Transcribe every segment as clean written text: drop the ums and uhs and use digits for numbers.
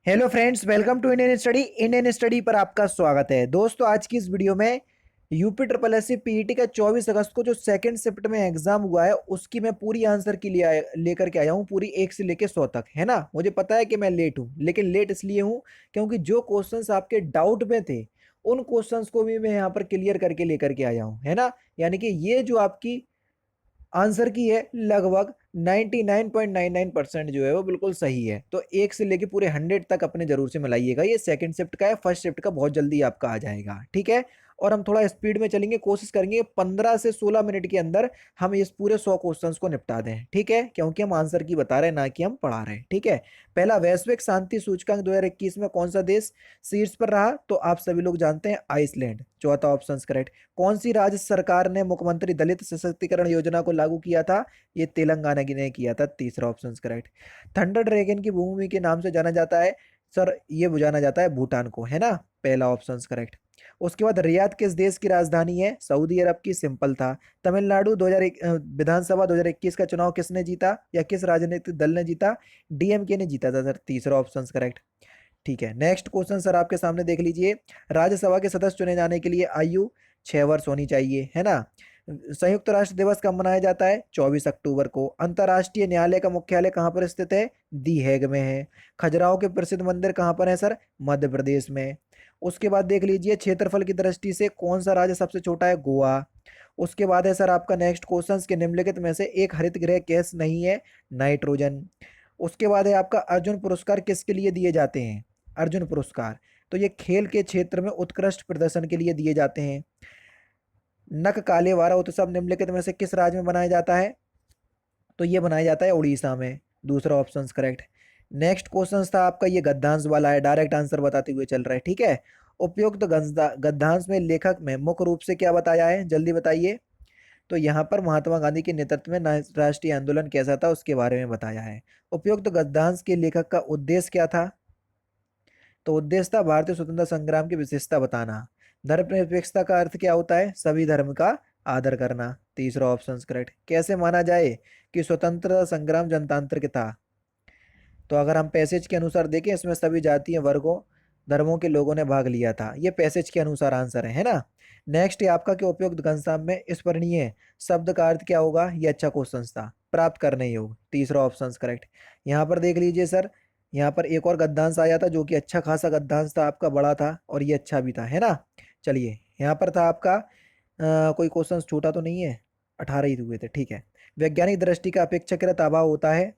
Hello friends, welcome to Indian study पर आपका स्वागत है। दोस्तों, आज की इस वीडियो में UP triple S C PET का 24 अगस्त को जो सेकंड शिफ्ट में एग्जाम हुआ है उसकी मैं पूरी आंसर की लेकर के आया हूँ, पूरी 1 से लेकर 100 तक। है ना। मुझे पता है कि मैं लेट हूँ, लेकिन लेट इसलिए हूँ क्योंकि जो क्वेश्चंस आपके डाउट में थे उन क्वेश्चंस को भी मैं यहाँ पर क्लियर करके लेकर के आया हूँ। है ना। यानी कि ये जो आपकी आंसर की है लगभग 99.99% जो है वो बिल्कुल सही है। तो 1 से लेके पूरे 100 तक अपने जरूर से मिलाइएगा। ये सेकंड शिफ्ट का है, फर्स्ट शिफ्ट का बहुत जल्दी आपका आ जाएगा। ठीक है। और हम थोड़ा स्पीड में चलेंगे, कोशिश करेंगे 15 से 16 मिनट के अंदर हम इस पूरे 100 क्वेश्चंस को निपटा दें। ठीक है, क्योंकि हम आंसर की बता रहे हैं ना कि हम पढ़ा रहे हैं। ठीक है। पहला, वैश्विक शांति सूचकांक 2021 में कौन सा देश शीर्ष पर रहा? तो आप सभी लोग जानते हैं, आइसलैंड। चौथा ऑप्शन करेक्ट। कौन सी राज्य सरकार ने मुख्यमंत्री दलित सशक्तिकरण योजना को लागू किया था? ये तेलंगाना की ने किया था। तीसरा ऑप्शन करेक्ट। थंडर ड्रैगन की भूमि के नाम से जाना जाता है? सर, ये जाना जाता है भूटान को। है ना। पहला ऑप्शन करेक्ट। उसके बाद, रियाद किस देश की राजधानी है? सऊदी अरब की। सिंपल था। तमिलनाडु 2001 विधानसभा 2021 का चुनाव किसने जीता या किस राजनीतिक दल ने जीता? डीएमके ने जीता था सर। तीसरा ऑप्शन करेक्ट। ठीक है, नेक्स्ट क्वेश्चन सर आपके सामने देख लीजिए। राज्यसभा के सदस्य चुने जाने के लिए आयु 6 वर्ष होनी चाहिए। है ना। संयुक्त राष्ट्र दिवस कब मनाया जाता है? 24 अक्टूबर को। अंतर्राष्ट्रीय न्यायालय का मुख्यालय कहाँ पर स्थित है? दी हैग में है। खजुराहो के प्रसिद्ध मंदिर कहाँ पर है सर? मध्य प्रदेश में। उसके बाद देख लीजिए, क्षेत्रफल की दृष्टि से कौन सा राज्य सबसे छोटा है? गोवा। उसके बाद है सर आपका नेक्स्ट क्वेश्चन के निम्नलिखित में से एक हरित गृह गैस नहीं है? नाइट्रोजन। उसके बाद है आपका, अर्जुन पुरस्कार किसके लिए दिए जाते हैं? अर्जुन पुरस्कार तो ये खेल के क्षेत्र में उत्कृष्ट प्रदर्शन के लिए दिए जाते हैं। नक काले वारा उत्सव निम्नलिखित में से किस राज्य में मनाया जाता है? तो ये बनाया जाता है उड़ीसा में। दूसरा ऑप्शन करेक्ट। नेक्स्ट क्वेश्चन था आपका, ये गद्यांश वाला है, डायरेक्ट आंसर बताते हुए चल रहा है। ठीक है। उपयुक्त गद्यांश में लेखक में मुख्य रूप से क्या बताया है? जल्दी बताइए। तो यहाँ पर महात्मा गांधी के नेतृत्व में राष्ट्रीय आंदोलन कैसा था उसके बारे में बताया है। उपयुक्त गद्यांश के लेखक का उद्देश्य क्या था? तो उद्देश्य था भारतीय स्वतंत्रता संग्राम की विशेषता बताना। धर्मनिरपेक्षता का अर्थ क्या होता है? सभी धर्म का आदर करना। तीसरा ऑप्शन करेक्ट। कैसे माना जाए कि स्वतंत्रता संग्राम जनतांत्रिक था? तो अगर हम पैसेज के अनुसार देखें, इसमें सभी जातीय वर्गों धर्मों के लोगों ने भाग लिया था। ये पैसेज के अनुसार आंसर है ना। नेक्स्ट है आपका कि उपयुक्त घनश्याम में स्मरणीय शब्द का अर्थ क्या होगा? ये अच्छा क्वेश्चन था। प्राप्त करने योग्य। तीसरा ऑप्शन करेक्ट। यहाँ पर देख लीजिए सर, यहाँ पर एक और गद्यांश आया था जो कि अच्छा खासा गद्यांश था आपका, बड़ा था और ये अच्छा भी था। है ना। चलिए, यहाँ पर था आपका कोई क्वेश्चन छोटा तो नहीं है? 18 ही हुए थे। ठीक है। वैज्ञानिक दृष्टि का अपेक्षाकृत अभाव होता है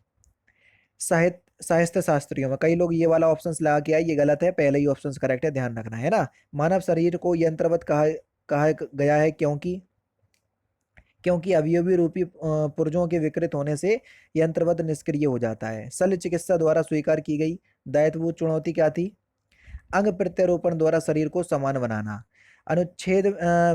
साहित्य साहित्य शास्त्रियों में। कई लोग ये वाला ऑप्शन लगा के आए, ये गलत है। पहले ही ऑप्शन करेक्ट है, ध्यान रखना। है ना। मानव शरीर को यंत्रवत कहा कहा गया है क्योंकि क्योंकि अवयवी रूपी पुर्जों के विकृत होने से यंत्रवत निष्क्रिय हो जाता है। शल्य चिकित्सा द्वारा स्वीकार की गई दायित्व चुनौती क्या थी? अंग प्रत्यारोपण द्वारा शरीर को समान बनाना। अनुच्छेद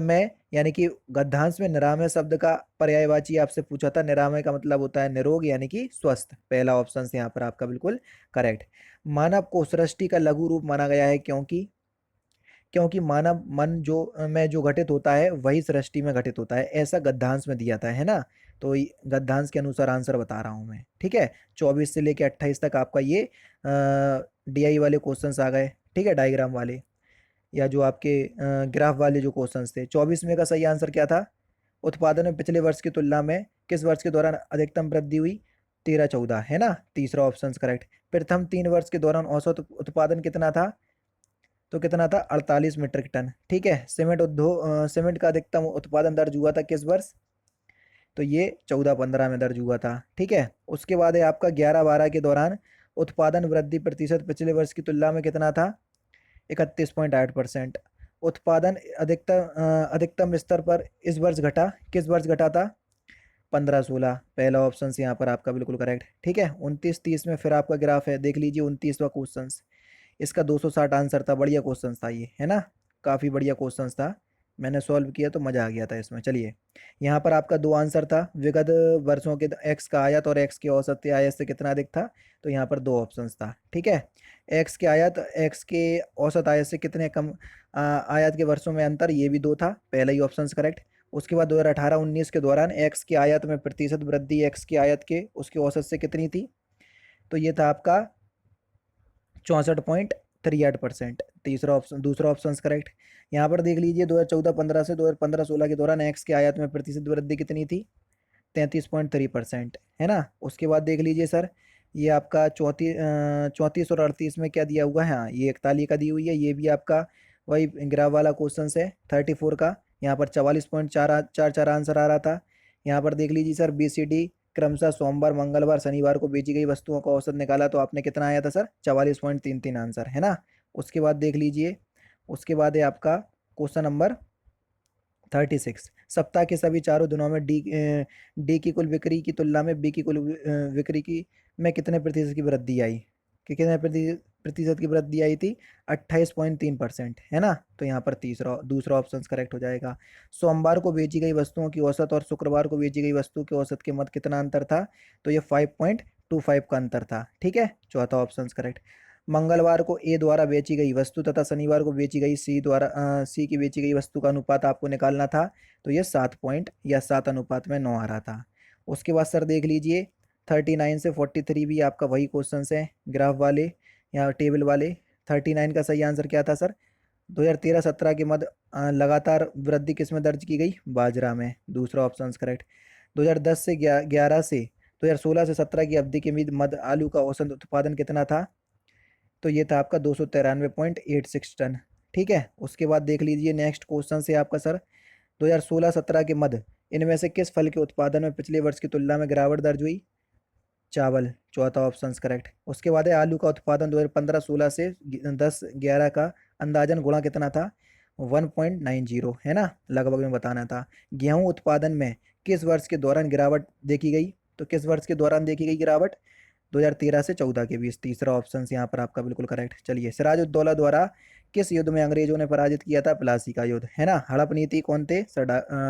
में यानी कि गद्यांश में निरामय शब्द का पर्यायवाची आपसे पूछा था। निरामय का मतलब होता है निरोग यानी कि स्वस्थ। पहला ऑप्शन यहाँ पर आपका बिल्कुल करेक्ट। मानव को सृष्टि का लघु रूप माना गया है क्योंकि क्योंकि मानव मन में जो घटित होता है वही सृष्टि में घटित होता है, ऐसा गद्यांश में दिया था। है ना। तो गद्यांश के अनुसार आंसर बता रहा हूँ मैं। ठीक है। 24 से लेकर 28 तक आपका ये डीआई वाले क्वेश्चंस आ गए। ठीक है, डायग्राम वाले या जो आपके ग्राफ वाले जो क्वेश्चंस थे। 24 में का सही आंसर क्या था? उत्पादन में पिछले वर्ष की तुलना में किस वर्ष के दौरान अधिकतम वृद्धि हुई? 13-14। है ना। तीसरा ऑप्शन करेक्ट। प्रथम 3 वर्ष के दौरान औसत उत्पादन कितना था? तो कितना था? 48 मीट्रिक टन। ठीक है। सीमेंट का अधिकतम उत्पादन दर्ज हुआ था किस वर्ष? तो ये 14-15 में दर्ज हुआ था। ठीक है। उसके बाद है आपका 11-12 के दौरान उत्पादन वृद्धि प्रतिशत पिछले वर्ष की तुलना में कितना था? 31.8%। उत्पादन अधिकतम स्तर पर इस वर्ष घटा, किस वर्ष घटा था? 15-16। पहला ऑप्शन यहाँ पर आपका बिल्कुल करेक्ट। ठीक है। 29-30 में फिर आपका ग्राफ है, देख लीजिए 29वां क्वेश्चन। इसका 260 आंसर था। बढ़िया क्वेश्चन था ये। है ना। काफ़ी बढ़िया क्वेश्चन था। मैंने सॉल्व किया तो मज़ा आ गया था इसमें। चलिए, यहाँ पर आपका दो आंसर था। विगत वर्षों के एक्स का आयत और एक्स के औसत के आयत से कितना अधिक था? तो यहाँ पर दो ऑप्शंस था। ठीक है। एक्स के आयत एक्स के औसत आयत से कितने कम आयत के वर्षों में अंतर, ये भी दो था। पहला ही ऑप्शन करेक्ट। उसके बाद 2018-19 के दौरान एक्स की आयत में प्रतिशत वृद्धि एक्स की आयत के उसके औसत से कितनी थी? तो ये था आपका 64.38%। तीसरा ऑप्शन, दूसरा ऑप्शन करेक्ट। यहाँ पर देख लीजिए 2014-15 से 2015-16 के दौरान एक्स के आयात में प्रतिशत वृद्धि कितनी थी? 33.3%, है ना। उसके बाद देख लीजिए सर, ये आपका 34 और 38 में क्या दिया हुआ है? हाँ, ये 41 का दी हुई है। ये भी आपका वही ग्राफ वाला क्वेश्चन है 34 का। यहाँ पर 44.44 आंसर आ रहा था। यहाँ पर देख लीजिए सर, BCD क्रमशः सोमवार, मंगलवार, शनिवार को बेची गई वस्तुओं का औसत निकाला तो आपने कितना आया था सर? 44.33 आंसर, है ना। उसके बाद देख लीजिए, उसके बाद है आपका क्वेश्चन नंबर 36। सप्ताह के सभी चारों दिनों में डी की कुल बिक्री की तुलना में बी की कुल बिक्री की में कितने प्रतिशत की वृद्धि आई? कि कितने प्रतिशत की वृद्धि आई थी? 28.3%, है ना। तो यहाँ पर दूसरा ऑप्शन करेक्ट हो जाएगा। सोमवार को बेची गई वस्तुओं की औसत और शुक्रवार को बेची गई वस्तु के औसत के मध्य कितना अंतर था? तो ये 5.25 का अंतर था, ठीक है। चौथा ऑप्शन करेक्ट। मंगलवार को ए द्वारा बेची गई वस्तु तथा शनिवार को बेची गई सी की बेची गई वस्तु का अनुपात आपको निकालना था। तो ये 7.7:9 आ रहा था। उसके बाद सर देख लीजिए 39 से 43 भी आपका वही क्वेश्चन है, ग्राफ वाले या टेबल वाले। 39 का सही आंसर क्या था सर? 2013-17 के मध्य लगातार वृद्धि किस में दर्ज की गई? बाजरा में। दूसरा ऑप्शन करेक्ट। 2010 से 11 से 2016 से 17 की अवधि के मध्य आलू का औसत उत्पादन कितना था? तो ये था आपका 293.86 टन, ठीक है। उसके बाद देख लीजिए नेक्स्ट क्वेश्चन से आपका सर, 2016-17 के मध्य इनमें से किस फल के उत्पादन में पिछले वर्ष की तुलना में गिरावट दर्ज हुई? चावल। चौथा ऑप्शन करेक्ट। उसके बाद है आलू का उत्पादन 2015-16 से 10-11 का अंदाजन गुणा कितना था? 1.90, है ना, लगभग में बताना था। गेहूं उत्पादन में किस वर्ष के दौरान गिरावट देखी गई? तो किस वर्ष के दौरान देखी गई गिरावट? 2013 से 14 के बीच। तीसरा ऑप्शन यहाँ पर आपका बिल्कुल करेक्ट। चलिए, सिराजुद्दौला द्वारा किस युद्ध में अंग्रेजों ने पराजित किया था? प्लासी का युद्ध, है ना। हड़प नीति कौन थे?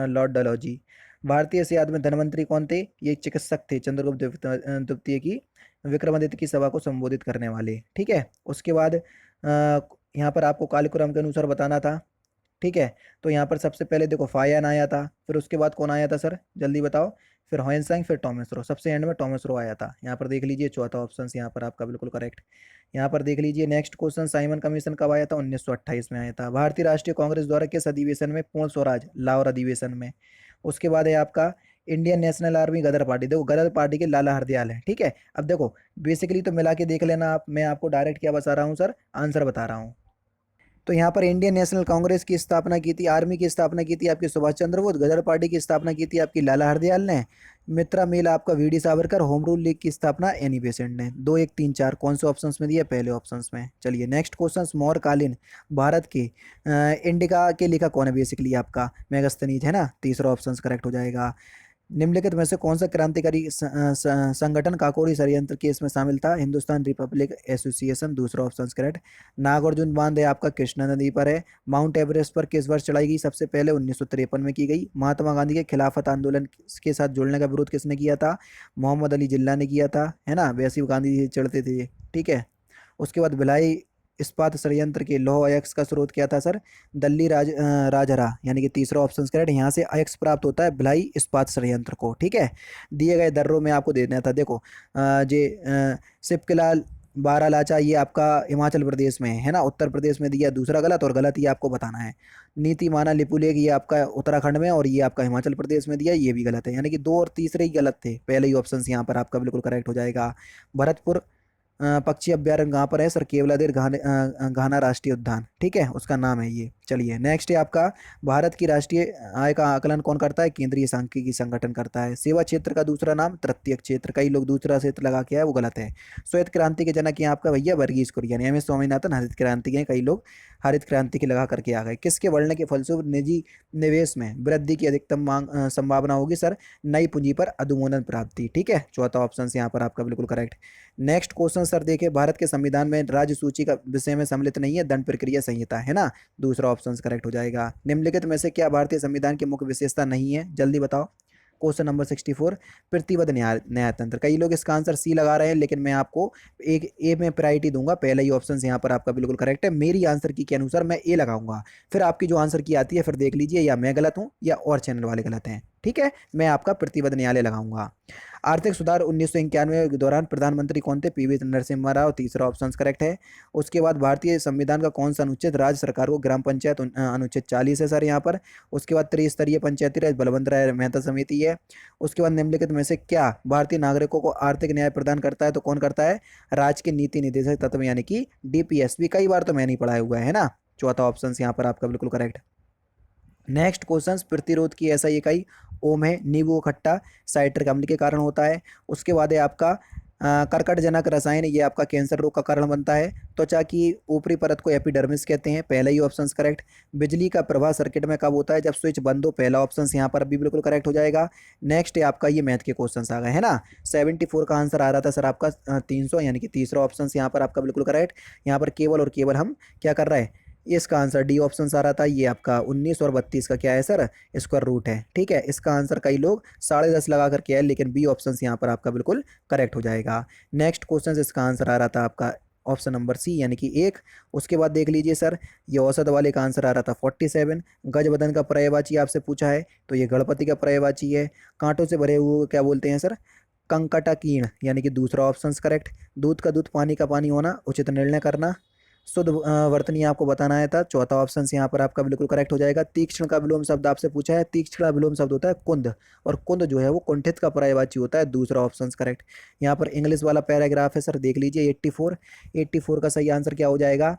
लॉर्ड डलहौजी। भारतीय सेनात में धनवंतरी कौन थे? ये चिकित्सक थे, चंद्रगुप्त द्वितीय की विक्रमादित्य की सभा को संबोधित करने वाले, ठीक है। उसके बाद यहाँ पर आपको कालक्रम के अनुसार बताना था, ठीक है। तो यहाँ पर सबसे पहले देखो फायान आया था, फिर उसके बाद कौन आया था सर? जल्दी बताओ। फिर ह्वेनसांग, फिर टॉमस रो, सबसे एंड में टॉमस रो आया था। यहाँ पर देख लीजिए चौथा ऑप्शन यहाँ पर आपका बिल्कुल करेक्ट। यहाँ पर देख लीजिए नेक्स्ट क्वेश्चन, साइमन कमीशन कब आया था? 1928 में आया था। भारतीय राष्ट्रीय कांग्रेस द्वारा किस अधिवेशन में पूर्ण स्वराज? लाहौर अधिवेशन में। उसके बाद है आपका इंडियन नेशनल आर्मी गदर पार्टी। देखो गदर पार्टी के लाला हरदयाल है, ठीक है। अब देखो बेसिकली तो मिला के देख लेना आप, मैं आपको डायरेक्ट क्या बता रहा हूँ सर? आंसर बता रहा हूँ। तो यहाँ पर इंडियन नेशनल कांग्रेस की स्थापना की थी, आर्मी की स्थापना की थी आपकी सुभाष चंद्र बोस, गदर पार्टी की स्थापना की थी आपकी लाला हरदयाल ने, मित्रा मेल आपका VD Savarkar, home rule league की स्थापना एनी बेसेंट ने। 2 1 3 4 कौन से ऑप्शंस में दिया? पहले ऑप्शंस में। चलिए नेक्स्ट क्वेश्चन, मौर्यकालीन भारत के इंडिका के लेखक कौन है? बेसिकली आपका मेगास्थनीज, है ना। तीसरा ऑप्शन करेक्ट हो जाएगा। निम्नलिखित में से कौन सा क्रांतिकारी संगठन काकोरी षड्यंत्र केस में शामिल था? Hindustan Republic association. दूसरा ऑप्शन करेक्ट। नागार्जुन बांध है आपका कृष्णा नदी पर है। माउंट एवरेस्ट पर किस वर्ष चढ़ाई गई? सबसे पहले 1953 में की गई। महात्मा गांधी के खिलाफत आंदोलन के साथ जुड़ने का विरोध किसने किया था? मोहम्मद अली जिन्ना ने किया था, है ना। वैसे गांधी जी चढ़ते थे, ठीक है। उसके बाद भिलाई इस्पात षड्यंत्र के लौह अयस्क का स्रोत क्या था सर? दिल्ली राजहरा, यानी कि तीसरा ऑप्शन करेक्ट। यहाँ से अयस्क प्राप्त होता है भिलाई इस्पात षड्यंत्र को, ठीक है। दिए गए दर्रों में आपको देना था, देखो सिपकिलाल बारालाचा ये आपका हिमाचल प्रदेश में है ना, उत्तर प्रदेश में दिया दूसरा गलत, और गलत ये आपको बताना है। नीति माना लिपुलेख ये आपका उत्तराखंड में और ये आपका हिमाचल प्रदेश में दिया, ये भी गलत है, यानी कि 2 और तीसरे ही गलत थे, पहले ही ऑप्शन यहाँ पर आपका बिल्कुल करेक्ट हो जाएगा। भरतपुर पक्षी अभ्यारण्य कहाँ पर है सर? केवलादेव घाना राष्ट्रीय उद्यान, ठीक है, उसका नाम है ये। चलिए नेक्स्ट है आपका, भारत की राष्ट्रीय आय का आकलन कौन करता है? केंद्रीय सांख्यिकी संगठन करता है। सेवा क्षेत्र का दूसरा नाम तृतीय क्षेत्र, कई लोग दूसरा क्षेत्र लगा के आए, वो गलत है। श्वेत क्रांति के जनक यहाँ आपका भैया वर्गीज कुरियन, एम एस स्वामीनाथन हरित क्रांति के, कई लोग हरित क्रांति के लगा करके आ गए। किसके बढ़ने के फलस्वरूप निजी निवेश में वृद्धि की अधिकतम संभावना होगी सर? नई पूंजी पर अधोमोदन प्राप्ति, ठीक है। चौथा ऑप्शन यहाँ पर आपका बिल्कुल करेक्ट। नेक्स्ट क्वेश्चन सर देखिए, भारत के संविधान में राज्य सूची का विषय में सम्मिलित नहीं है दंड प्रक्रिया संहिता, है ना। दूसरा ऑप्शन करेक्ट हो जाएगा। निम्नलिखित में से क्या भारतीय संविधान की मुख्य विशेषता नहीं है? जल्दी बताओ। क्वेश्चन नंबर 64, प्रतिबद्ध न्यायतंत्र। कई लोग इसका आंसर सी लगा रहे हैं, लेकिन मैं आपको एक ए में प्रायोरिटी दूंगा। पहला ही ऑप्शन यहाँ पर आपका बिल्कुल करेक्ट है। मेरी आंसर की के अनुसार मैं ए लगाऊंगा, फिर आपकी जो आंसर की आती है फिर देख लीजिए या मैं गलत हूँ या और चैनल वाले गलत हैं। ठीक है, मैं आपका प्रतिबद्ध न्यायालय लगाऊंगा। आर्थिक सुधार 1991 के दौरान प्रधानमंत्री कौन थे? पीवी नरसिम्हा राव, तीसरा ऑप्शन करेक्ट है। उसके बाद भारतीय संविधान का कौन सा अनुच्छेद राज्य सरकार को ग्राम पंचायत अनुच्छेद 40 है सर यहाँ पर। उसके बाद त्रिस्तरीय पंचायती राज बलवंत राय मेहता समिति है। उसके बाद निम्नलिखित में से क्या भारतीय नागरिकों को आर्थिक न्याय प्रदान करता है? तो कौन करता है? राज्य के नीति निर्देशक तत्व यानी कि डीपीएसपी। कई बार तो मैं नहीं पढ़ाया हुआ है ना। चौथा ऑप्शन यहाँ पर आपका बिल्कुल करेक्ट। नेक्स्ट क्वेश्चन, प्रतिरोध की ऐसा इकाई ओम है। नींबू खट्टा साइट्रिक अम्ल के कारण होता है। उसके बाद है आपका कर्कटजनक रसायन, ये आपका कैंसर रोग का कारण बनता है। त्वचा की ऊपरी परत को एपिडर्मिस कहते हैं, पहला ही ऑप्शन करेक्ट। बिजली का प्रवाह सर्किट में कब होता है? जब स्विच बंद हो, पहला ऑप्शन यहाँ पर भी बिल्कुल करेक्ट हो जाएगा। नेक्स्ट है आपका, ये मैथ के क्वेश्चन आ गए है ना। 74 का आंसर आ रहा था सर आपका 300, यानी कि तीसरा ऑप्शन यहाँ पर आपका बिल्कुल करेक्ट। यहाँ पर केवल और केवल हम क्या कर रहे हैं, इसका आंसर डी ऑप्शन आ रहा था। ये आपका 19 और 32 का क्या है सर? स्क्वायर रूट है। ठीक है, इसका आंसर कई लोग 10.5 लगा करके है, लेकिन बी ऑप्शन यहाँ पर आपका बिल्कुल करेक्ट हो जाएगा। नेक्स्ट क्वेश्चन, इसका आंसर आ रहा था आपका ऑप्शन नंबर सी यानी कि 1। उसके बाद देख लीजिए सर, ये औसत वाले का आंसर आ रहा था 47। गज बदन का पर्यायवाची आपसे पूछा है, तो ये गणपति का पर्यायवाची है। कांटों से भरे हुए क्या बोलते हैं सर? कंकटाकीर्ण, यानी कि दूसरा ऑप्शन करेक्ट। दूध का दूध, पानी का पानी होना, उचित निर्णय करना, शुद्ध वर्तनी आपको बताना है था, चौथा ऑप्शन यहाँ पर आपका बिल्कुल करेक्ट हो जाएगा। तीक्ष्ण का विलोम शब्द आपसे पूछा है, तीक्ष्ण का विलोम शब्द होता है कुंद, और कुंद जो है वो कुंठित का पर्यायवाची होता है, दूसरा ऑप्शन करेक्ट। यहाँ पर इंग्लिश वाला पैराग्राफ है सर, देख लीजिए 84 का सही आंसर क्या हो जाएगा?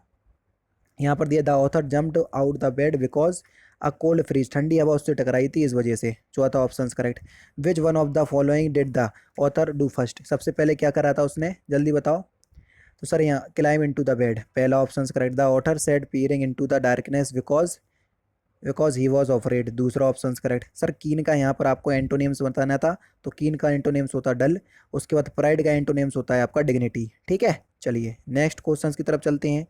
यहाँ पर दिया, the author jumped out the bed because a cold freeze, ठंडी हवा उससे टकराई थी इस वजह से, चौथा option correct. Which one of the following did the author do first, सबसे पहले क्या करा था उसने, जल्दी बताओ। तो सर यहाँ क्लाइम इनटू द बेड, पहला option correct. The author said peering into the darkness because he was afraid, दूसरा ऑप्शन करेक्ट। सर कीन का यहाँ पर आपको एंटोनिम्स बताना था, तो कीन का एंटोनिम्स होता है डल। उसके बाद प्राइड का एंटोनिम्स होता है आपका डिग्निटी। ठीक है, चलिए नेक्स्ट क्वेश्चंस की तरफ चलते हैं।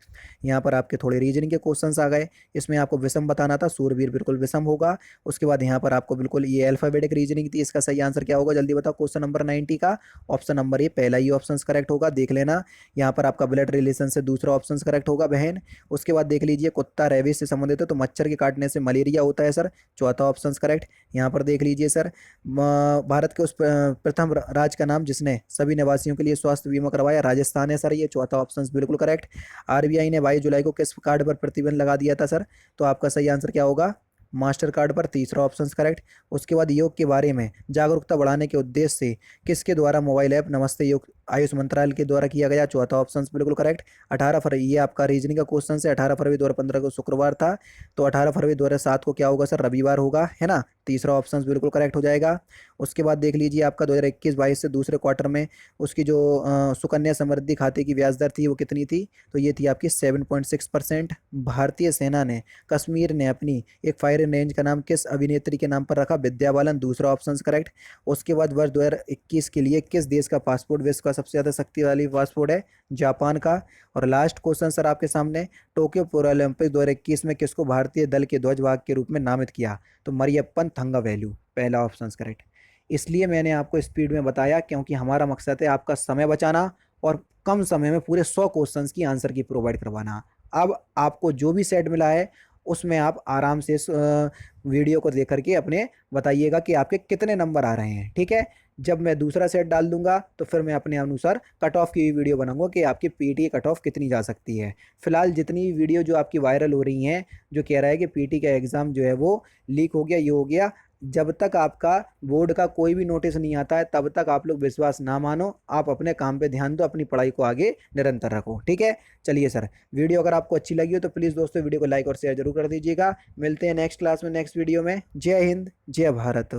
यहाँ पर आपके थोड़े रीजनिंग के क्वेश्चंस आ गए। इसमें आपको विषम बताना था, सूरवीर बिल्कुल विषम होगा। उसके बाद यहाँ पर आपको बिल्कुल ये अल्फाबेटिक रीजनिंग थी, इसका सही आंसर क्या होगा जल्दी बताओ। क्वेश्चन नंबर 90 का ऑप्शन नंबर ये पहला ही ऑप्शन करेक्ट होगा, देख लेना। यहाँ पर आपका ब्लड रिलेशन से दूसरा ऑप्शन करेक्ट होगा बहन। उसके बाद देख लीजिए, कुत्ता रेबीज से संबंधित है, तो मच्छर के काटने से मलेरिया होता है सर, चौथा ऑप्शन करेक्ट। यहाँ पर देख लीजिए सर, भारत के उस प्रथम राज्य का नाम जिसने सभी निवासियों के लिए स्वास्थ्य बीमा करवाया, राजस्थान है सर, ये चौथा ऑप्शन बिल्कुल करेक्ट। आरबीआई ने 22 जुलाई को किस कार्ड पर प्रतिबंध लगा दिया था सर? तो आपका सही आंसर क्या होगा? मास्टर कार्ड पर, तीसरा ऑप्शन करेक्ट। उसके बाद योग के बारे में जागरूकता बढ़ाने के उद्देश्य से किसके द्वारा मोबाइल ऐप नमस्ते योग आयुष मंत्रालय के द्वारा किया गया, चौथा ऑप्शन बिल्कुल करेक्ट। 18 फरवरी, ये आपका रीजनिंग का क्वेश्चन है, 18 फरवरी 2015 को शुक्रवार था, तो 18 फरवरी 2007 को क्या होगा सर? रविवार होगा, है ना, तीसरा ऑप्शन बिल्कुल करेक्ट हो जाएगा। उसके बाद देख लीजिए आपका 2021-22 से दूसरे क्वार्टर में उसकी जो सुकन्या समृद्धि खाते की ब्याज दर थी वो कितनी थी? तो ये थी आपकी 7.6%। भारतीय सेना ने कश्मीर ने अपनी एक फायरिंग रेंज का नाम किस अभिनेत्री के नाम पर रखा? विद्या बालन, दूसरा ऑप्शन करेक्ट। उसके बाद वर्ष 2021 के लिए किस देश का पासपोर्ट विश्व का सबसे ज़्यादा शक्तिशाली पासपोर्ट है? जापान का। और लास्ट क्वेश्चन सर आपके सामने, टोक्यो पैरालंपिक 2021 में किसको भारतीय दल के ध्वजवाहक के रूप में नामित किया? तो मरियप्पन थंगावेलु, पहला ऑप्शन करेक्ट। इसलिए मैंने आपको स्पीड में बताया क्योंकि हमारा मकसद है आपका समय बचाना और कम समय में पूरे 100 क्वेश्चंस की आंसर की प्रोवाइड करवाना। अब आपको जो भी सेट मिला है उसमें आप आराम से इस वीडियो को देख करके अपने बताइएगा कि आपके कितने नंबर आ रहे हैं। ठीक है, जब मैं दूसरा सेट डाल दूंगा तो फिर मैं अपने अनुसार कट ऑफ की वीडियो बनाऊंगा कि आपकी पीटी कट ऑफ कितनी जा सकती है। फिलहाल जितनी वीडियो जो आपकी वायरल हो रही हैं, जो कह रहा है कि पीटी का एग्ज़ाम जो है वो लीक हो गया, ये हो गया, जब तक आपका बोर्ड का कोई भी नोटिस नहीं आता है तब तक आप लोग विश्वास ना मानो, आप अपने काम पे ध्यान दो, अपनी पढ़ाई को आगे निरंतर रखो। ठीक है, चलिए सर, वीडियो अगर आपको अच्छी लगी हो तो प्लीज़ दोस्तों वीडियो को लाइक और शेयर जरूर कर दीजिएगा। मिलते हैं नेक्स्ट क्लास में, नेक्स्ट वीडियो में। जय हिंद, जय भारत।